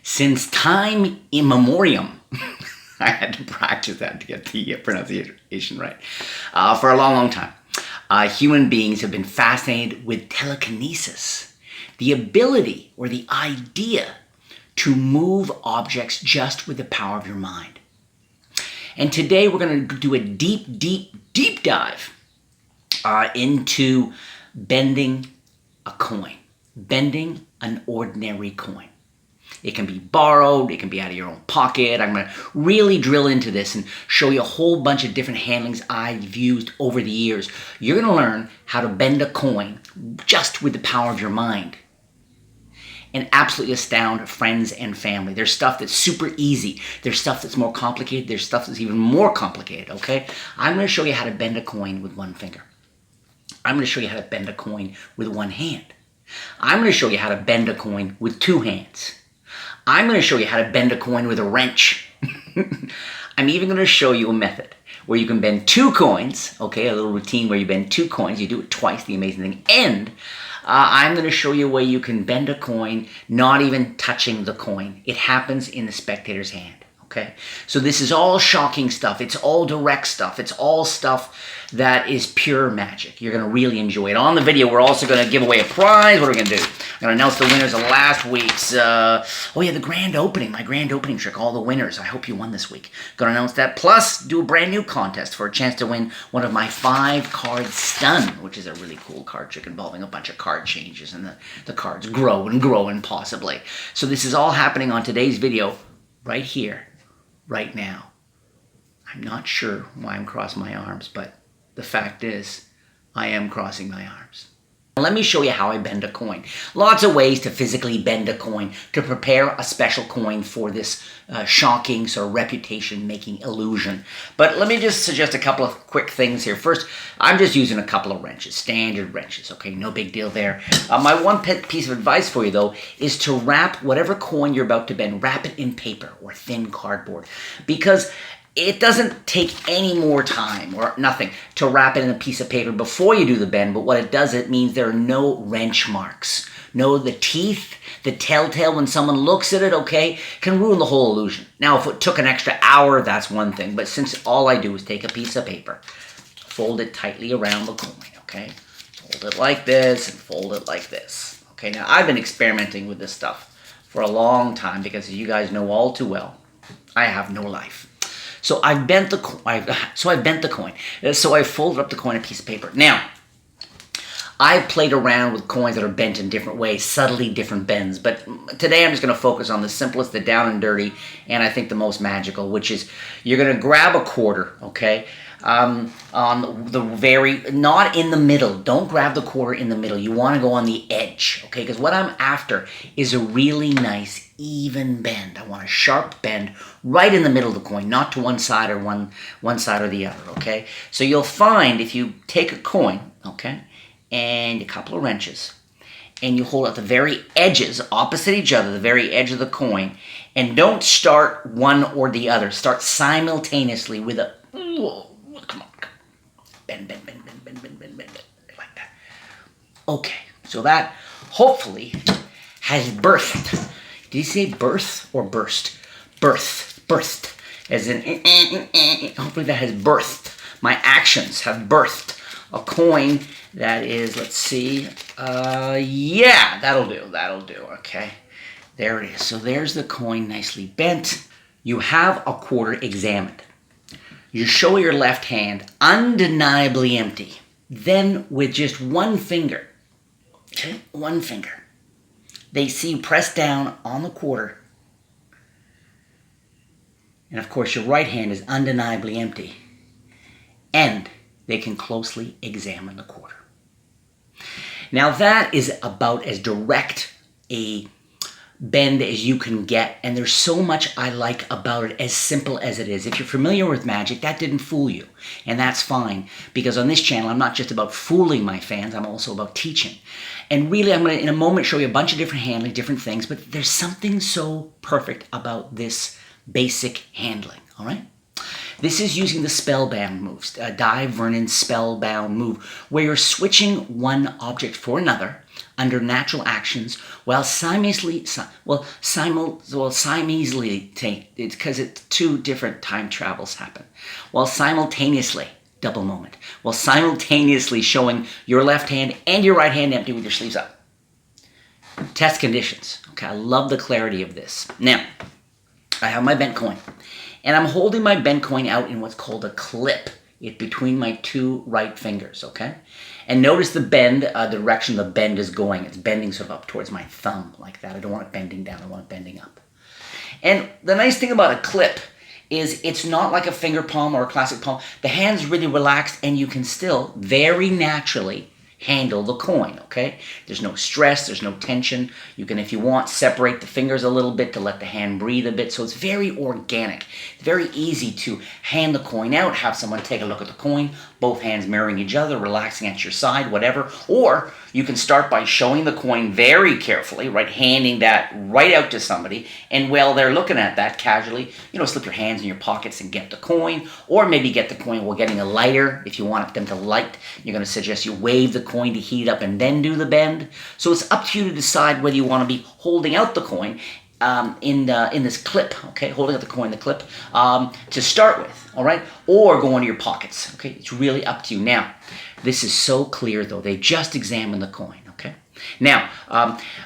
Since time immemorial, I had to practice that to get the pronunciation right. For a long, long time, human beings have been fascinated with telekinesis, the ability or the idea to move objects just with the power of your mind. And today we're going to do a deep, deep, deep dive into bending a coin, bending an ordinary coin. It can be borrowed, it can be out of your own pocket. I'm going to really drill into this and show you a whole bunch of different handlings I've used over the years. You're going to learn how to bend a coin just with the power of your mind and absolutely astound friends and family. There's stuff that's super easy. There's stuff that's more complicated. There's stuff that's even more complicated, okay? I'm going to show you how to bend a coin with one finger. I'm going to show you how to bend a coin with one hand. I'm going to show you how to bend a coin with two hands. I'm going to show you how to bend a coin with a wrench. I'm even going to show you a method where you can bend two coins, okay, a little routine where you bend two coins. You do it twice, the amazing thing. And I'm going to show you a way you can bend a coin not even touching the coin. It happens in the spectator's hand. Okay, so this is all shocking stuff. It's all direct stuff. It's all stuff that is pure magic. You're going to really enjoy it. On the video, we're also going to give away a prize. What are we going to do? I'm going to announce the winners of last week's, the grand opening, my grand opening trick, all the winners. I hope you won this week. Going to announce that, plus do a brand new contest for a chance to win one of my 5-card stun, which is a really cool card trick involving a bunch of card changes, and the cards grow and grow and possibly. So this is all happening on today's video right here. Right now. I'm not sure why I'm crossing my arms, but the fact is, I am crossing my arms. Let me show you how I bend a coin. Lots of ways to physically bend a coin, to prepare a special coin for this shocking sort of reputation-making illusion. But let me just suggest a couple of quick things here. First, I'm just using a couple of wrenches, standard wrenches, okay? No big deal there. My one piece of advice for you, though, is to wrap whatever coin you're about to bend, wrap it in paper or thin cardboard, because it doesn't take any more time or nothing to wrap it in a piece of paper before you do the bend, but what it does, it means there are no wrench marks. No, the teeth, the telltale when someone looks at it, okay, can ruin the whole illusion. Now, if it took an extra hour, that's one thing, but since all I do is take a piece of paper, fold it tightly around the coin, okay? Fold it like this and fold it like this. Okay, now I've been experimenting with this stuff for a long time because, as you guys know all too well, I have no life. So I've bent the coin. So I folded up the coin in a piece of paper. Now, I've played around with coins that are bent in different ways, subtly different bends. But today I'm just going to focus on the simplest, the down and dirty, and I think the most magical, which is you're going to grab a quarter, okay, on the very, not in the middle. Don't grab the quarter in the middle. You want to go on the edge, okay, because what I'm after is a really nice, even bend. I want a sharp bend right in the middle of the coin, not to one side or one side or the other, okay? So you'll find if you take a coin, okay, and a couple of wrenches, and you hold at the very edges, opposite each other, the very edge of the coin, and don't start one or the other. Start simultaneously with a, come on, bend, like that. Okay, so that hopefully has birthed. Did you say birth or burst? Birthed. As in, hopefully that has birthed. My actions have birthed a coin that is, let's see, yeah, that'll do, okay. There it is. So there's the coin nicely bent. You have a quarter examined. You show your left hand undeniably empty. Then with just one finger, okay, one finger, they see you press down on the quarter. And of course, your right hand is undeniably empty. And they can closely examine the quarter. Now that is about as direct a bend as you can get, and there's so much I like about it, as simple as it is. If you're familiar with magic, that didn't fool you, and that's fine, because on this channel I'm not just about fooling my fans, I'm also about teaching. And really, I'm going to in a moment show you a bunch of different handling, different things, but there's something so perfect about this basic handling, all right? This is using the Spellbound moves, Di Vernon Spellbound move, where you're switching one object for another under natural actions while simultaneously it's because it's two different time travels happen. While simultaneously, double moment, while simultaneously showing your left hand and your right hand empty with your sleeves up. Test conditions. Okay, I love the clarity of this. Now, I have my bent coin, and I'm holding my bent coin out in what's called a clip. It between my two right fingers, okay? And notice the bend, the direction the bend is going. It's bending sort of up towards my thumb like that. I don't want it bending down, I want it bending up. And the nice thing about a clip is it's not like a finger palm or a classic palm. The hand's really relaxed and you can still very naturally handle the coin, okay? There's no stress, there's no tension. You can, if you want, separate the fingers a little bit to let the hand breathe a bit. So it's very organic. It's very easy to hand the coin out, have someone take a look at the coin, both hands mirroring each other, relaxing at your side, whatever. Or you can start by showing the coin very carefully, right? Handing that right out to somebody. And while they're looking at that casually, slip your hands in your pockets and get the coin. Or maybe get the coin while getting a lighter. If you want them to light, you're going to suggest you wave the coin to heat up and then do the bend. So it's up to you to decide whether you want to be holding out the coin in this clip, okay, holding out the coin in the clip to start with, all right, or go into your pockets, okay. It's really up to you. Now, this is so clear though. They just examined the coin, okay. Now,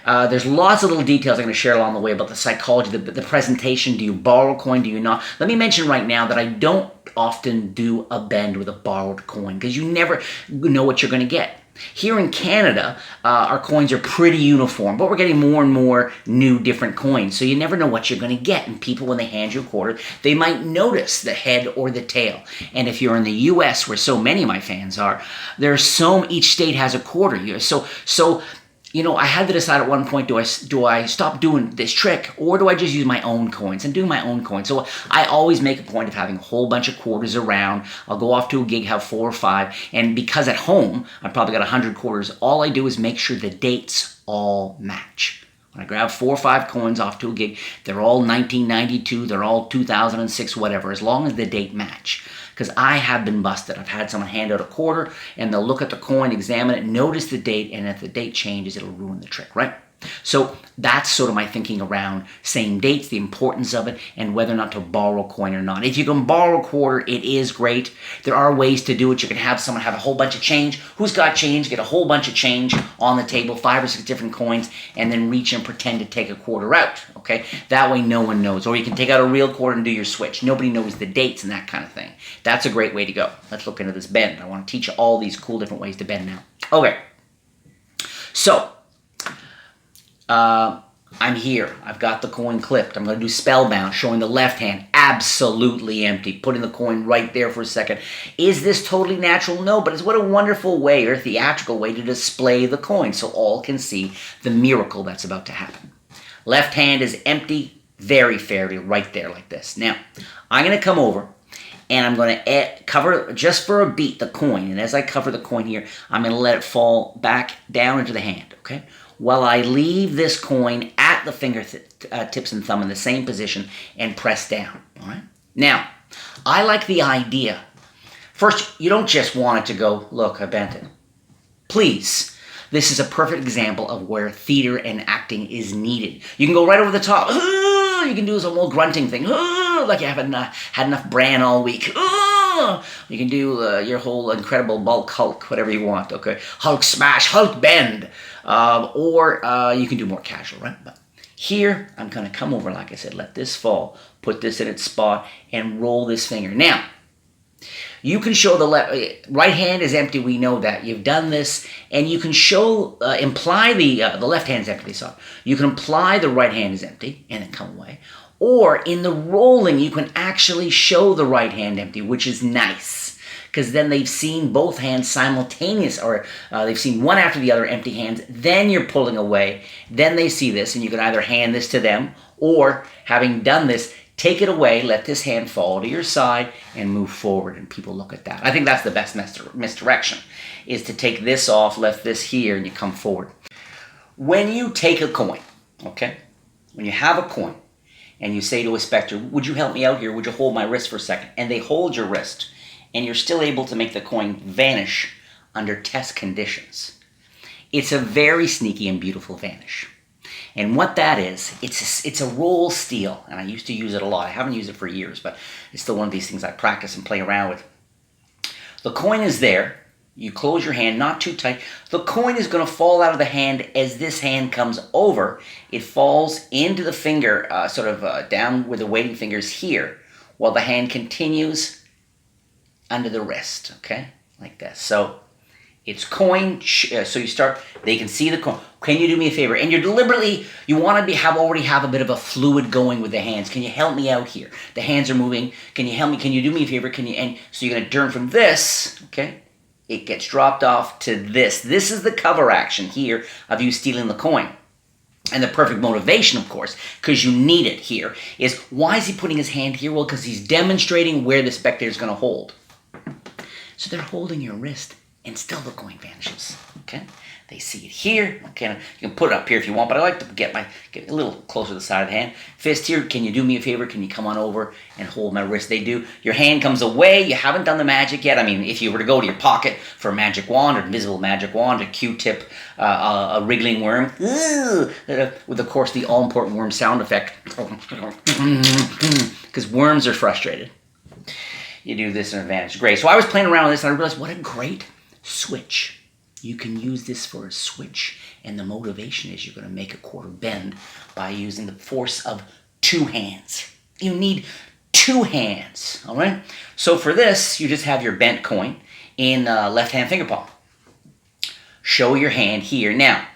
there's lots of little details I'm going to share along the way about the psychology, the presentation. Do you borrow a coin? Do you not? Let me mention right now that I don't often do a bend with a borrowed coin because you never know what you're going to get. Here in Canada, our coins are pretty uniform, but we're getting more and more new different coins, so you never know what you're going to get. And people, when they hand you a quarter, they might notice the head or the tail. And if you're in the U.S., where so many of my fans are, each state has a quarter. So I had to decide at one point, do I stop doing this trick, or do I just use my own coins and do my own coins? So I always make a point of having a whole bunch of quarters around. I'll go off to a gig, have 4 or 5, and because at home I've probably got 100 quarters, all I do is make sure the dates all match. When I grab 4 or 5 coins off to a gig, they're all 1992, they're all 2006, whatever, as long as the date match. Because I have been busted. I've had someone hand out a quarter, and they'll look at the coin, examine it, notice the date, and if the date changes, it'll ruin the trick, right? So that's sort of my thinking around same dates, the importance of it, and whether or not to borrow a coin or not. If you can borrow a quarter, it is great. There are ways to do it. You can have someone have a whole bunch of change. Who's got change? Get a whole bunch of change on the table, 5 or 6 different coins, and then reach and pretend to take a quarter out, okay? That way no one knows. Or you can take out a real quarter and do your switch. Nobody knows the dates and that kind of thing. That's a great way to go. Let's look into this bend. I want to teach you all these cool different ways to bend now. Okay. So, I'm here. I've got the coin clipped. I'm going to do Spellbound, showing the left hand absolutely empty, putting the coin right there for a second. Is this totally natural? No, but it's what a wonderful way or theatrical way to display the coin so all can see the miracle that's about to happen. Left hand is empty, very fairly, right there like this. Now, I'm going to come over and I'm going to cover, just for a beat, the coin. And as I cover the coin here, I'm going to let it fall back down into the hand, okay? While I leave this coin at the fingertips and thumb in the same position and press down, all right? Now, I like the idea. First, you don't just want it to go, look, I bent it. Please, this is a perfect example of where theater and acting is needed. You can go right over the top. You can do some little grunting thing, like you haven't had enough bran all week. You can do your whole Incredible Bulk Hulk, whatever you want, okay? Hulk smash, Hulk bend. Or you can do more casual, right? But here, I'm going to come over, like I said, let this fall, put this in its spot, and roll this finger. Now, you can show the right hand is empty. We know that. You've done this, and you can show, imply the left hand's empty. So you can imply the right hand is empty, and then come away. Or in the rolling, you can actually show the right hand empty, which is nice. Because then they've seen both hands simultaneous, or they've seen one after the other empty hands. Then you're pulling away. Then they see this, and you can either hand this to them, or having done this, take it away, let this hand fall to your side, and move forward, and people look at that. I think that's the best misdirection, is to take this off, left this here, and you come forward. When you take a coin, okay, when you have a coin, and you say to a specter, would you help me out here, would you hold my wrist for a second, and they hold your wrist, and you're still able to make the coin vanish under test conditions. It's a very sneaky and beautiful vanish. And what that is, it's a roll steal, and I used to use it a lot. I haven't used it for years, but it's still one of these things I practice and play around with. The coin is there. You close your hand, not too tight. The coin is going to fall out of the hand as this hand comes over. It falls into the finger, down where the waiting finger is here, while the hand continues under the wrist, okay? Like this. So it's coin, so you start, they can see the coin. Can you do me a favor? And you want to already have a bit of a fluid going with the hands. Can you help me out here? The hands are moving. Can you help me? Can you do me a favor? And so you're going to turn from this, okay? It gets dropped off to this. This is the cover action here of you stealing the coin. And the perfect motivation, of course, because you need it here, is why is he putting his hand here? Well, because he's demonstrating where the spectator is going to hold. So they're holding your wrist, and still the coin vanishes, okay? They see it here, okay? You can put it up here if you want, but I like to get a little closer to the side of the hand. Fist here, can you do me a favor? Can you come on over and hold my wrist? They do. Your hand comes away. You haven't done the magic yet. I mean, if you were to go to your pocket for a magic wand, or invisible magic wand, a Q-tip, a wriggling worm, with, of course, the all-important worm sound effect, because worms are frustrated. You do this in advantage. Great. So I was playing around with this, and I realized what a great switch. You can use this for a switch, and the motivation is you're going to make a quarter bend by using the force of two hands. You need two hands, all right? So for this, you just have your bent coin in left-hand finger palm. Show your hand here. Now,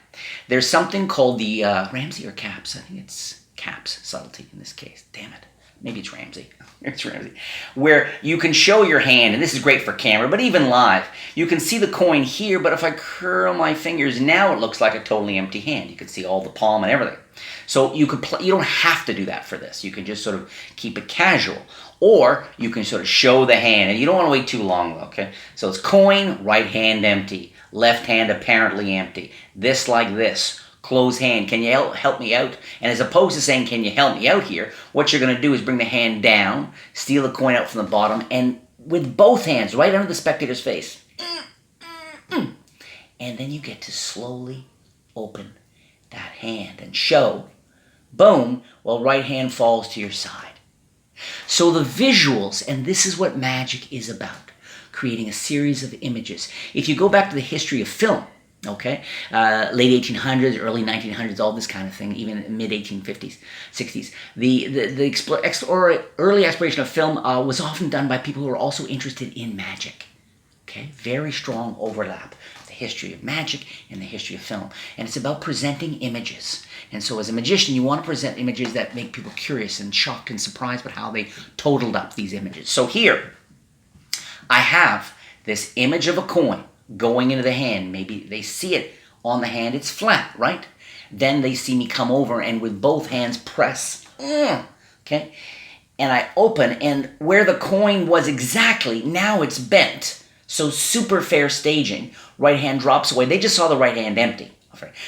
there's something called the Ramsey or Caps. I think it's Caps subtlety in this case. Damn it. Maybe it's Ramsey. It's Ramsey. Where you can show your hand, and this is great for camera, but even live, you can see the coin here, but if I curl my fingers, now it looks like a totally empty hand. You can see all the palm and everything. So you don't have to do that for this. You can just sort of keep it casual. Or you can sort of show the hand, and you don't want to wait too long, okay? So it's coin, right hand empty, left hand apparently empty. This like this. Close hand, can you help me out? And as opposed to saying, can you help me out here, what you're going to do is bring the hand down, steal the coin out from the bottom, and with both hands right under the spectator's face. And then you get to slowly open that hand and show, boom, while right hand falls to your side. So the visuals, and this is what magic is about, creating a series of images. If you go back to the history of film, okay, late 1800s, early 1900s, all this kind of thing, even mid 1850s, 60s. The early exploration of film was often done by people who were also interested in magic. Okay, very strong overlap. The history of magic and the history of film. And it's about presenting images. And so as a magician, you want to present images that make people curious and shocked and surprised by how they totaled up these images. So here, I have this image of a coin going into the hand. Maybe they see it on the hand, it's flat, right? Then they see me come over and with both hands press, okay? And I open, and where the coin was exactly, now it's bent. So super fair staging. Right hand drops away. They just saw the right hand empty.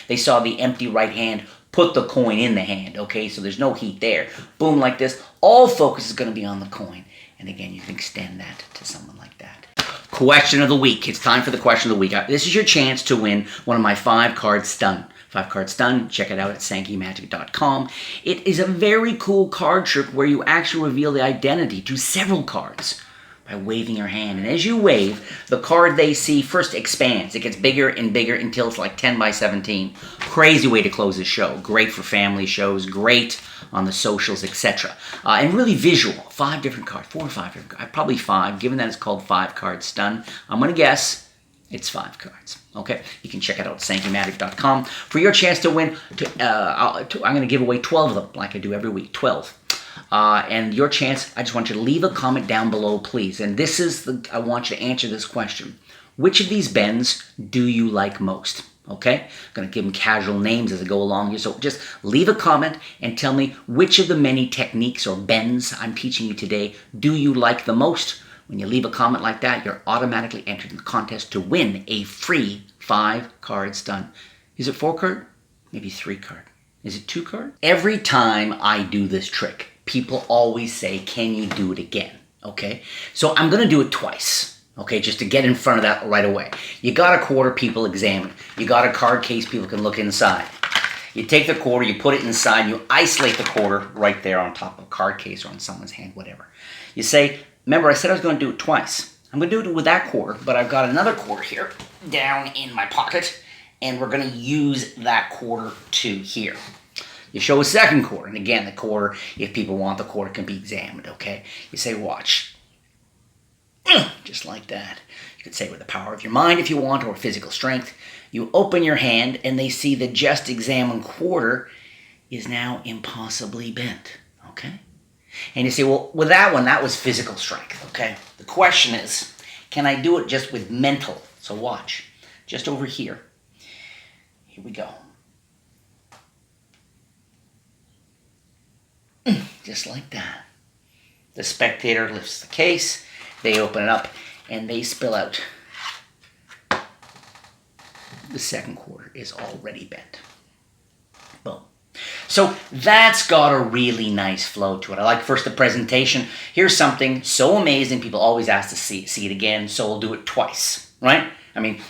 They saw the empty right hand put the coin in the hand, okay? So there's no heat there. Boom, like this. All focus is going to be on the coin. And again, you can extend that to someone like that. Question of the week. It's time for the question of the week. This is your chance to win one of my 5-card stun. 5-card stun. Check it out at sankymagic.com. It is a very cool card trick where you actually reveal the identity to several cards by waving your hand. And as you wave, the card they see first expands. It gets bigger and bigger until it's like 10 by 17. Crazy way to close this show. Great for family shows. Great on the socials, etc. And really visual. 5 different cards. 4 or 5 different cards. Probably 5, given that it's called 5-card stun. I'm going to guess it's 5 cards. Okay? You can check it out at sankymagic.com for your chance to win. I'm going to give away 12 of them, like I do every week. 12. And your chance, I just want you to leave a comment down below, please. And this is I want you to answer this question. Which of these bends do you like most? Okay? I'm going to give them casual names as I go along here. So just leave a comment and tell me which of the many techniques or bends I'm teaching you today do you like the most. When you leave a comment like that, you're automatically entered in the contest to win a free 5-card stun. Is it 4-card? Maybe 3-card. Is it 2-card? Every time I do this trick, people always say, can you do it again? Okay? So I'm going to do it twice. Okay, just to get in front of that right away. You got a quarter, people examine. You got a card case, people can look inside. You take the quarter, you put it inside, you isolate the quarter right there on top of a card case or on someone's hand, whatever. You say, remember I said I was going to do it twice. I'm going to do it with that quarter, but I've got another quarter here down in my pocket, and we're going to use that quarter to here. You show a second quarter, and again, the quarter, if people want the quarter, can be examined, okay? You say, watch. Just like that. You could say with the power of your mind if you want, or physical strength. You open your hand, and they see the just examined quarter is now impossibly bent, okay? And you say, well, with that one, that was physical strength, okay? The question is, can I do it just with mental? So watch. Just over here. Here we go. Just like that. The spectator lifts the case, they open it up, and they spill out. The second quarter is already bent. Boom. So that's got a really nice flow to it. I like first the presentation. Here's something so amazing, people always ask to see it again, so we'll do it twice, right? I mean,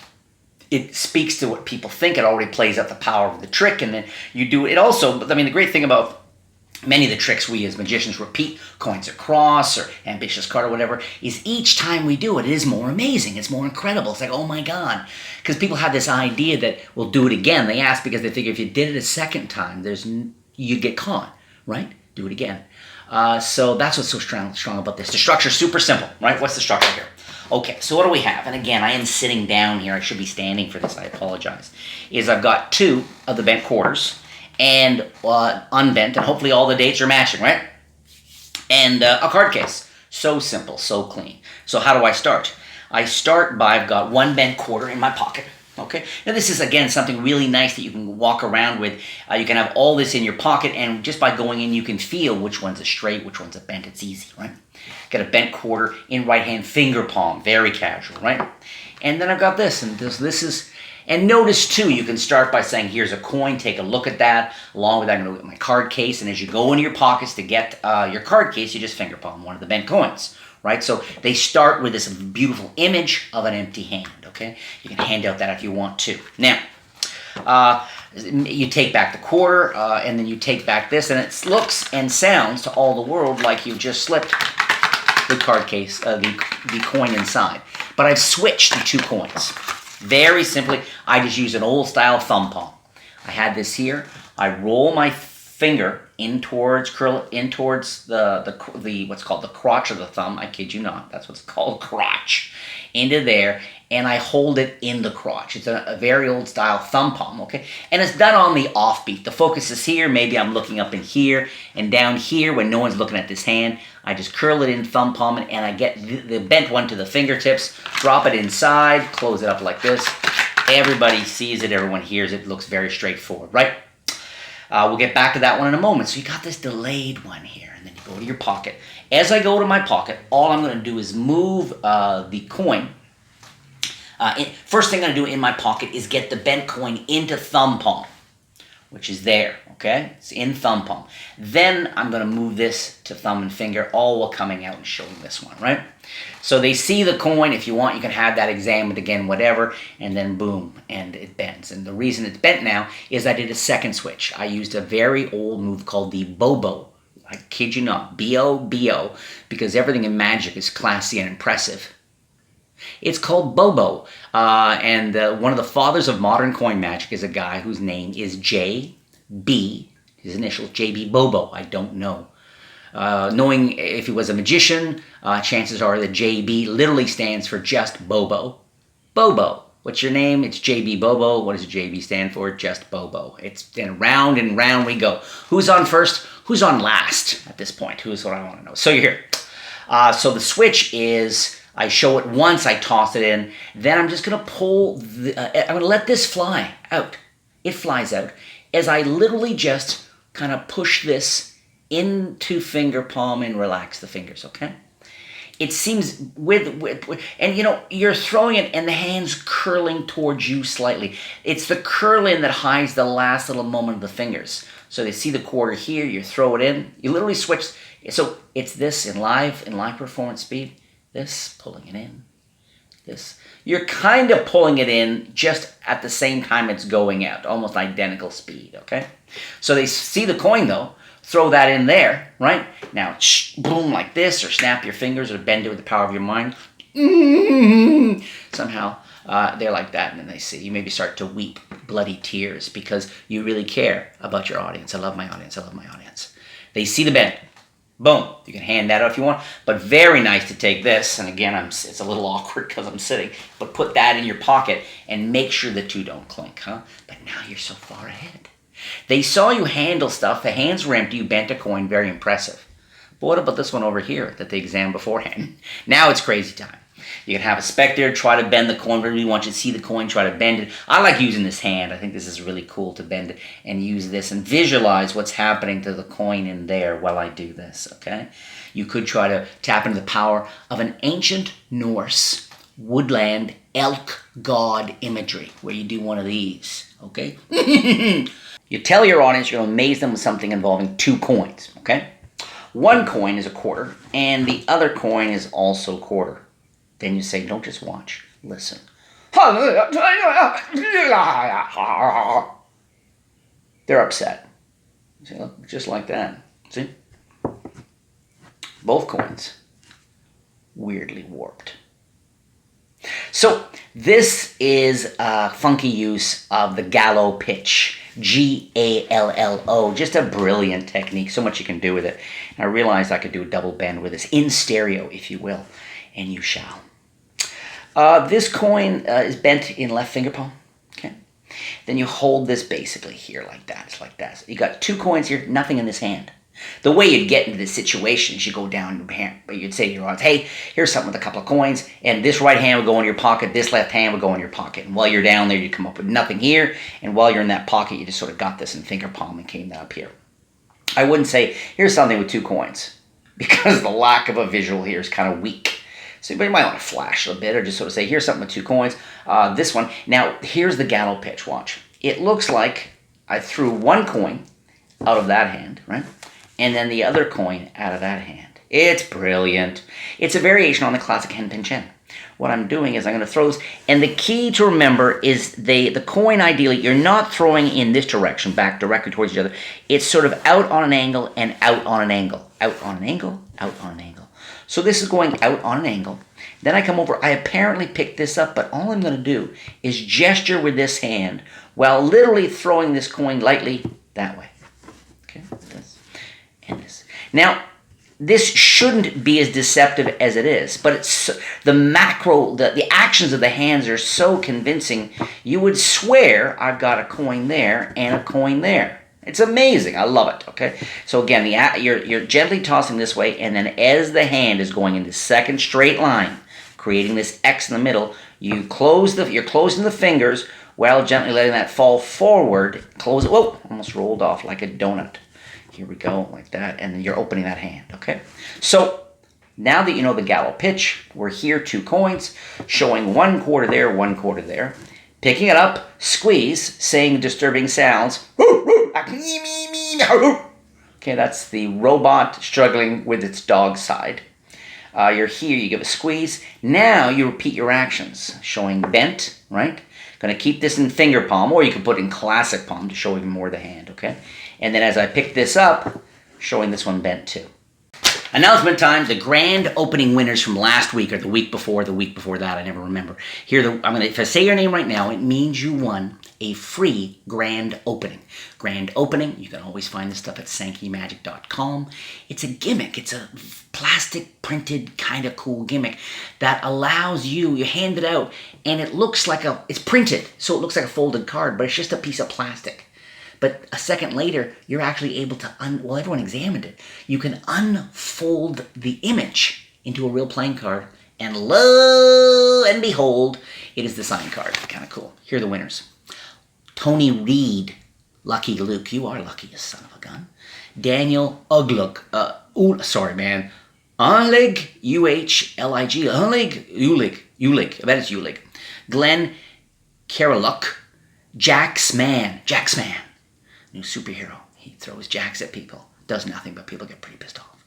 it speaks to what people think. It already plays up the power of the trick, and then you do it also. I mean, the great thing about many of the tricks we as magicians repeat, coins across or ambitious card or whatever, is each time we do it, it is more amazing. It's more incredible. It's like, oh my God. Because people have this idea that we'll do it again. They ask because they figure if you did it a second time, you'd get caught, right? Do it again. So that's what's so strong about this. The structure's super simple, right? What's the structure here? Okay, so what do we have? And again, I am sitting down here. I should be standing for this. I apologize. I've got 2 of the bent quarters and unbent, and hopefully all the dates are matching, right? And a card case. So simple, so clean. So how do I start? I start by, I've got 1 bent quarter in my pocket, okay? Now this is, again, something really nice that you can walk around with. You can have all this in your pocket, and just by going in, you can feel which one's a straight, which one's a bent. It's easy, right? Got a bent quarter in right hand, finger palm, very casual, right? And then I've got this, and this is... And notice, too, you can start by saying, here's a coin, take a look at that. Along with that, I'm going to look at my card case. And as you go into your pockets to get your card case, you just finger palm one of the bent coins, right? So they start with this beautiful image of an empty hand, okay? You can hand out that if you want to. Now, you take back the quarter, and then you take back this, and it looks and sounds to all the world like you've just slipped the card case, the coin inside. But I've switched the 2 coins. Very simply, I just use an old-style thumb palm. I had this here. I roll my finger curl it in towards the what's called the crotch of the thumb. I kid you not. That's what's called crotch. Into there, and I hold it in the crotch. It's a very old-style thumb palm, okay? And it's done on the offbeat. The focus is here. Maybe I'm looking up in here and down here when no one's looking at this hand. I just curl it in thumb palm, and I get the bent one to the fingertips, drop it inside, close it up like this. Everybody sees it. Everyone hears it. It looks very straightforward, right? We'll get back to that one in a moment. So you got this delayed one here, and then you go to your pocket. As I go to my pocket, all I'm going to do is move the coin. First thing I'm going to do in my pocket is get the bent coin into thumb palm, which is there, okay? It's in thumb palm. Then I'm going to move this to thumb and finger, all while coming out and showing this one, right? So they see the coin. If you want, you can have that examined again, whatever, and then boom, and it bends. And the reason it's bent now is I did a second switch. I used a very old move called the Bobo. I kid you not, B-O-B-O, because everything in magic is classy and impressive. It's called Bobo, and one of the fathers of modern coin magic is a guy whose name is J.B., his initials, J.B. Bobo. I don't know. Knowing if he was a magician, chances are that J.B. literally stands for just Bobo. Bobo. What's your name? It's J.B. Bobo. What does J.B. stand for? Just Bobo. It's then round and round we go. Who's on first? Who's on last at this point? Who's what I want to know. So you're here. So the switch is, I show it once, I toss it in. Then I'm just going to pull, I'm going to let this fly out. It flies out as I literally just kind of push this into finger palm and relax the fingers, okay? It seems and you know, you're throwing it and the hand's curling towards you slightly. It's the curling that hides the last little moment of the fingers. So they see the quarter here, you throw it in, you literally switch. So it's this in live performance speed, this, pulling it in, this. You're kind of pulling it in just at the same time it's going out, almost identical speed, okay? So they see the coin though, throw that in there, right? Now, boom, like this, or snap your fingers, or bend it with the power of your mind. Somehow, they're like that, and then they see. You maybe start to weep bloody tears because you really care about your audience. I love my audience. I love my audience. They see the bend. Boom. You can hand that out if you want. But very nice to take this, and again, it's a little awkward because I'm sitting, but put that in your pocket and make sure the two don't clink, huh? But now you're so far ahead. They saw you handle stuff. The hands were empty. You bent a coin. Very impressive. But what about this one over here that they examined beforehand? Now it's crazy time. You can have a spectator try to bend the coin. Really want you to see the coin, try to bend it. I like using this hand. I think this is really cool to bend it and use this and visualize what's happening to the coin in there while I do this, okay? You could try to tap into the power of an ancient Norse woodland elk god imagery where you do one of these, okay? You tell your audience you're going to amaze them with something involving two coins, okay? One coin is a quarter, and the other coin is also a quarter. Then you say, don't just watch, listen. They're upset. See, look, just like that. See? Both coins, weirdly warped. So this is a funky use of the Gallow pitch. Gallo, just a brilliant technique. So much you can do with it. And I realized I could do a double bend with this, in stereo, if you will, and you shall. This coin is bent in left finger palm. Okay. Then you hold this basically here like that. It's like that. So you got two coins here, nothing in this hand. The way you'd get into this situation is you go down your hand, but you'd say to your audience, hey, here's something with a couple of coins, and this right hand would go in your pocket, this left hand would go in your pocket. And while you're down there, you come up with nothing here, and while you're in that pocket, you just sort of got this in finger palm and came up here. I wouldn't say, here's something with two coins, because the lack of a visual here is kind of weak. So you might want to flash a bit, or just sort of say, here's something with two coins. This one. Now, here's the Gallow pitch. Watch. It looks like I threw one coin out of that hand, right? And then the other coin out of that hand. It's brilliant. It's a variation on the classic hen pin chen. What I'm doing is I'm going to throw this, and the key to remember is the coin, ideally, you're not throwing in this direction, back directly towards each other. It's sort of out on an angle and out on an angle. Out on an angle, out on an angle. So this is going out on an angle. Then I come over. I apparently picked this up, but all I'm going to do is gesture with this hand while literally throwing this coin lightly that way. Okay, this and this. Now, this shouldn't be as deceptive as it is, but it's the macro, the actions of the hands are so convincing, you would swear I've got a coin there and a coin there. It's amazing. I love it, okay? So again, you're gently tossing this way, and then as the hand is going in the second straight line, creating this X in the middle, you're closing the fingers while gently letting that fall forward. Close it. Whoa, almost rolled off like a donut. Here we go, like that, and then you're opening that hand, okay? So now that you know the Gallow pitch, we're here, two coins, showing one quarter there, one quarter there. Picking it up, squeeze, saying disturbing sounds. Okay, that's the robot struggling with its dog side. You're here, you give a squeeze. Now you repeat your actions, showing bent, right? Going to keep this in finger palm, or you can put it in classic palm to show even more of the hand, okay? And then as I pick this up, showing this one bent too. Announcement time. The grand opening winners from last week or the week before that, I never remember. If I say your name right now, it means you won a free grand opening. Grand opening, you can always find this stuff at sankeymagic.com. It's a gimmick. It's a plastic printed kind of cool gimmick that allows you hand it out, and it looks like it's printed, so it looks like a folded card, but it's just a piece of plastic. But a second later, you're actually able to, everyone examined it. You can unfold the image into a real playing card, and lo and behold, it is the signed card. Kind of cool. Here are the winners. Tony Reed, Lucky Luke, you are lucky, you son of a gun. Daniel Ugluk, Unlig, U-H-L-I-G, Unlig, Ulig, I bet it's Ulig. Glenn Caroluk, Jaxman, new superhero. He throws jacks at people. Does nothing, but people get pretty pissed off.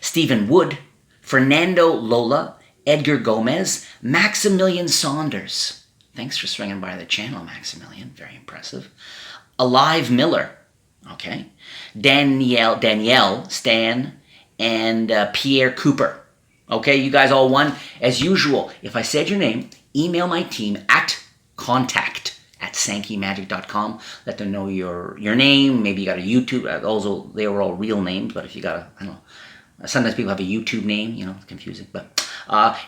Stephen Wood, Fernando Lola, Edgar Gomez, Maximilian Saunders. Thanks for swinging by the channel, Maximilian. Very impressive. Alive Miller. Okay. Danielle, Stan, and Pierre Cooper. Okay, you guys all won. As usual, if I said your name, email my team at contact@sankeymagic.com. Let them know your name. Maybe you got a YouTube. They were all real names, but if you got a, I don't know, sometimes people have a YouTube name, you know, it's confusing. But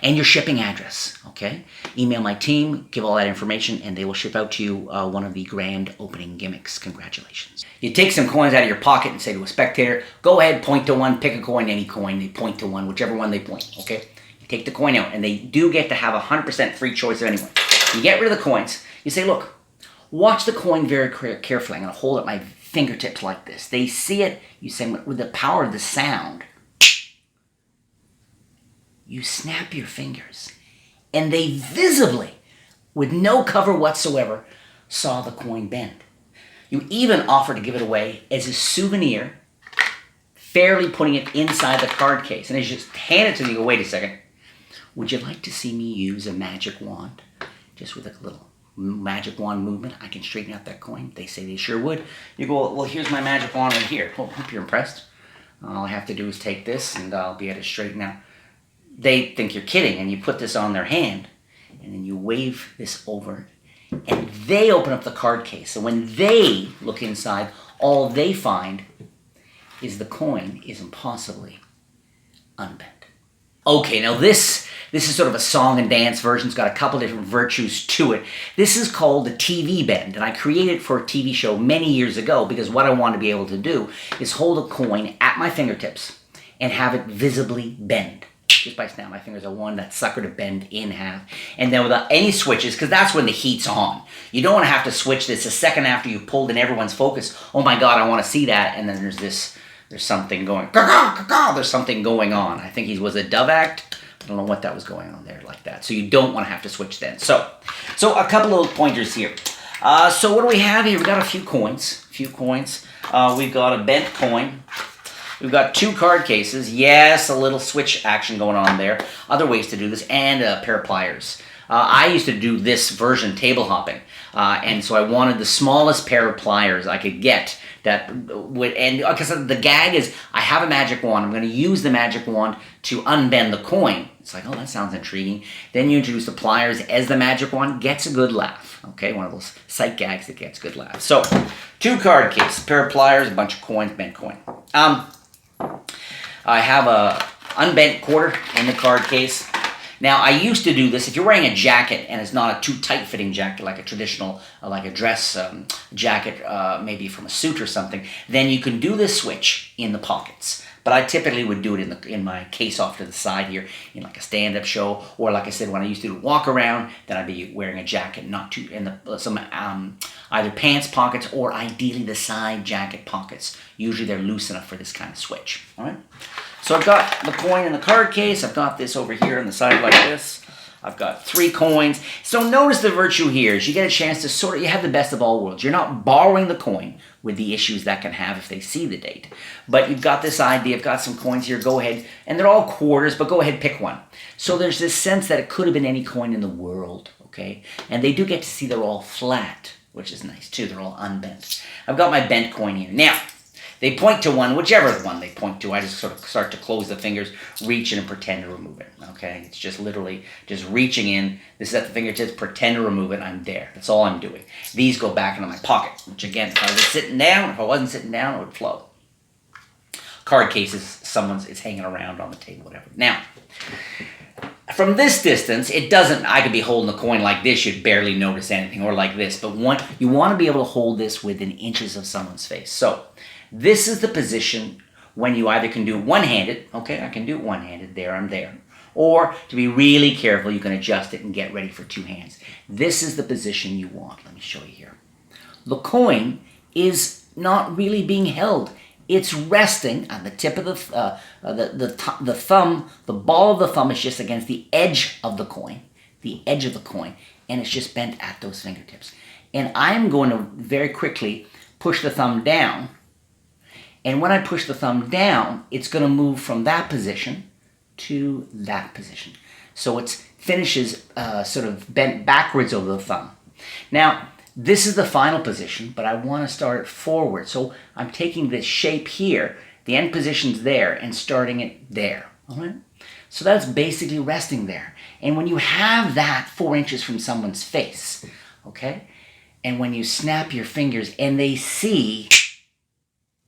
and your shipping address, okay? Email my team, give all that information, and they will ship out to you one of the grand opening gimmicks. Congratulations. You take some coins out of your pocket and say to a spectator, go ahead, point to one, pick a coin, any coin. They point to one, whichever one they point, okay? You take the coin out, and they do get to have 100% free choice of anyone. You get rid of the coins. You say, look, watch the coin very carefully. I'm going to hold up my fingertips like this. They see it. You say, with the power of the sound, you snap your fingers, and they visibly, with no cover whatsoever, saw the coin bend. You even offer to give it away as a souvenir, fairly putting it inside the card case. And as you just hand it to me, you go, wait a second, would you like to see me use a magic wand? Just with a little magic wand movement, I can straighten out that coin. They say they sure would. You go, well, here's my magic wand right here. Hope you're impressed. All I have to do is take this, and I'll be able to straighten out. They think you're kidding, and you put this on their hand, and then you wave this over, and they open up the card case. And when they look inside, all they find is the coin is impossibly unbent. Okay, now this is sort of a song and dance version. It's got a couple different virtues to it. This is called the TV bend, and I created it for a TV show many years ago because what I want to be able to do is hold a coin at my fingertips and have it visibly bend. Just by snapping my fingers, I want that sucker to bend in half. And then without any switches, because that's when the heat's on. You don't want to have to switch this a second after you've pulled in everyone's focus. Oh my God, I want to see that. And then there's something going, there's something going on. I think he was a dove act. I don't know what that was going on there like that. So you don't want to have to switch then. So a couple little pointers here. So what do we have here? We got a few coins. We've got a bent coin. We've got 2 card cases. Yes, a little switch action going on there. Other ways to do this, and a pair of pliers. I used to do this version, table hopping, and so I wanted the smallest pair of pliers I could get. And because the gag is, I have a magic wand. I'm going to use the magic wand to unbend the coin. It's like, oh, that sounds intriguing. Then you introduce the pliers as the magic wand. Gets a good laugh. Okay, one of those sight gags that gets good laughs. So, 2 card cases, pair of pliers, a bunch of coins, bent coin. I have a unbent quarter in the card case. Now, I used to do this. If you're wearing a jacket and it's not a too tight-fitting jacket, like a traditional, like a dress jacket, maybe from a suit or something, then you can do this switch in the pockets. But I typically would do it in my case off to the side here, in like a stand-up show, or like I said, when I used to walk around, then I'd be wearing a jacket, not too in some either pants pockets or ideally the side jacket pockets. Usually they're loose enough for this kind of switch. All right. So I've got the coin in the card case. I've got this over here on the side like this. I've got 3 coins. So notice the virtue here is you get a chance to you have the best of all worlds. You're not borrowing the coin with the issues that can have if they see the date. But you've got this idea, I've got some coins here, go ahead, and they're all quarters, but go ahead, pick one. So there's this sense that it could have been any coin in the world, okay? And they do get to see they're all flat, which is nice too, they're all unbent. I've got my bent coin here. Now, they point to one, whichever one they point to. I just sort of start to close the fingers, reach in and pretend to remove it. Okay, it's just literally just reaching in. This is at the fingertips, pretend to remove it. I'm there. That's all I'm doing. These go back into my pocket, which again, if I was sitting down, if I wasn't sitting down, it would flow. Card cases, it's hanging around on the table, whatever. Now, from this distance, I could be holding the coin like this, you'd barely notice anything, or like this. But you want to be able to hold this within inches of someone's face. So, this is the position when you either can do it one-handed, okay, I can do it one-handed, there, I'm there. Or, to be really careful, you can adjust it and get ready for 2 hands. This is the position you want. Let me show you here. The coin is not really being held. It's resting on the tip of the thumb. The ball of the thumb is just against the edge of the coin. The edge of the coin. And it's just bent at those fingertips. And I'm going to very quickly push the thumb down. And when I push the thumb down, it's going to move from that position to that position. So it finishes sort of bent backwards over the thumb. Now, this is the final position, but I want to start it forward. So I'm taking this shape here, the end position's there, and starting it there. All right? So that's basically resting there. And when you have that 4 inches from someone's face, okay, and when you snap your fingers and they see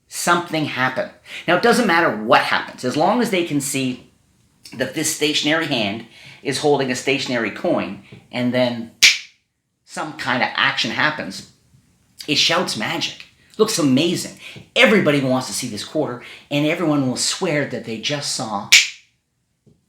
something happen. Now, it doesn't matter what happens, as long as they can see that this stationary hand is holding a stationary coin, and then some kind of action happens, it shouts magic. Looks amazing. Everybody wants to see this quarter, and everyone will swear that they just saw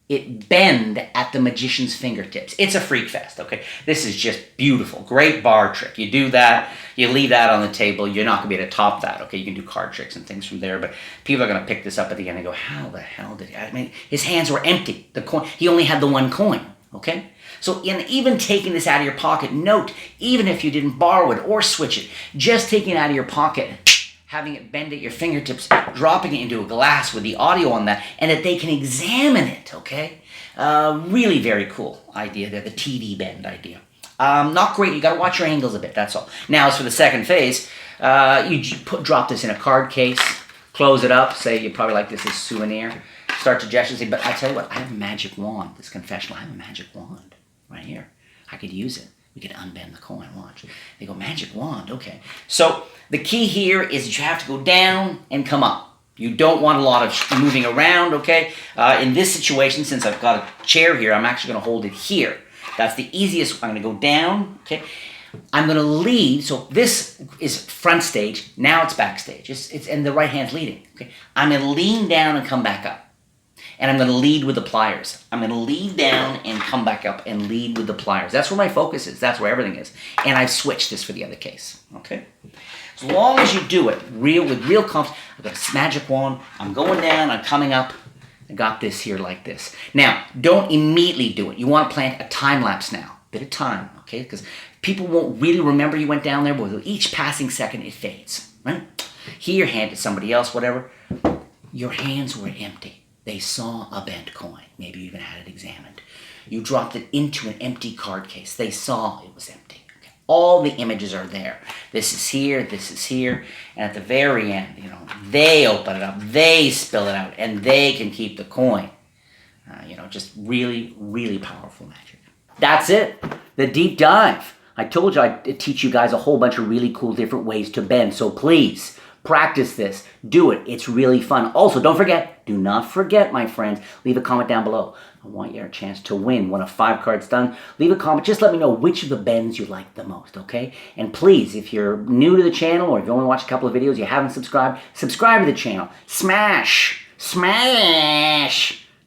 it bend at the magician's fingertips. It's a freak fest, okay? This is just beautiful. Great bar trick. You do that, you leave that on the table, you're not going to be able to top that, okay? You can do card tricks and things from there, but people are going to pick this up at the end and go, how the hell did he? I mean, his hands were empty. The coin, he only had the one coin, okay? So in even taking this out of your pocket, note, even if you didn't borrow it or switch it, just taking it out of your pocket, having it bend at your fingertips, dropping it into a glass with the audio on that, and that they can examine it, okay? Really very cool idea there, the TV bend idea. Not great, you gotta watch your angles a bit, that's all. Now, as for the second phase, you drop this in a card case, close it up, say you probably like this as a souvenir, start to gesture, say, but I tell you what, I have a magic wand, this confessional, I have a magic wand right here. I could use it. We could unbend the coin, watch. They go, magic wand, okay. So the key here is that you have to go down and come up. You don't want a lot of moving around, okay? In this situation, since I've got a chair here, I'm actually gonna hold it here. That's the easiest. I'm gonna go down, okay? I'm gonna lead, so this is front stage, now it's backstage. And the right hand's leading, okay? I'm gonna lean down and come back up. And I'm going to lead with the pliers. I'm going to lead down and come back up and lead with the pliers. That's where my focus is. That's where everything is. And I've switched this for the other case. Okay? As long as you do it with real confidence, I've got a magic wand. I'm going down. I'm coming up. I got this here like this. Now, don't immediately do it. You want to plant a time lapse now. Bit of time. Okay? Because people won't really remember you went down there, but with each passing second, it fades. Right? Here, hand it to somebody else, whatever. Your hands were empty. They saw a bent coin. Maybe you even had it examined. You dropped it into an empty card case. They saw it was empty. Okay. All the images are there. This is here, and at the very end, they open it up, they spill it out, and they can keep the coin. Just really, really powerful magic. That's it. The deep dive. I told you I'd teach you guys a whole bunch of really cool different ways to bend, so please, practice this. Do it. It's really fun. Also, do not forget, my friends, leave a comment down below. I want your chance to win one of 5 cards done. Leave a comment. Just let me know which of the bends you like the most, okay? And please, if you're new to the channel or if you only watched a couple of videos, you haven't subscribed, subscribe to the channel. Smash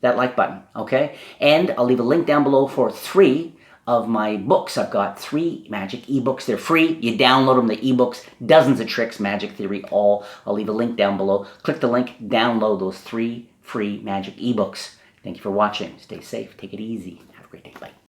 that like button, okay? And I'll leave a link down below for 3 of my books. I've got 3 magic ebooks. They're free. You download them, the ebooks, dozens of tricks, magic theory, all. I'll leave a link down below. Click the link, download those 3 free magic ebooks. Thank you for watching. Stay safe. Take it easy. Have a great day. Bye.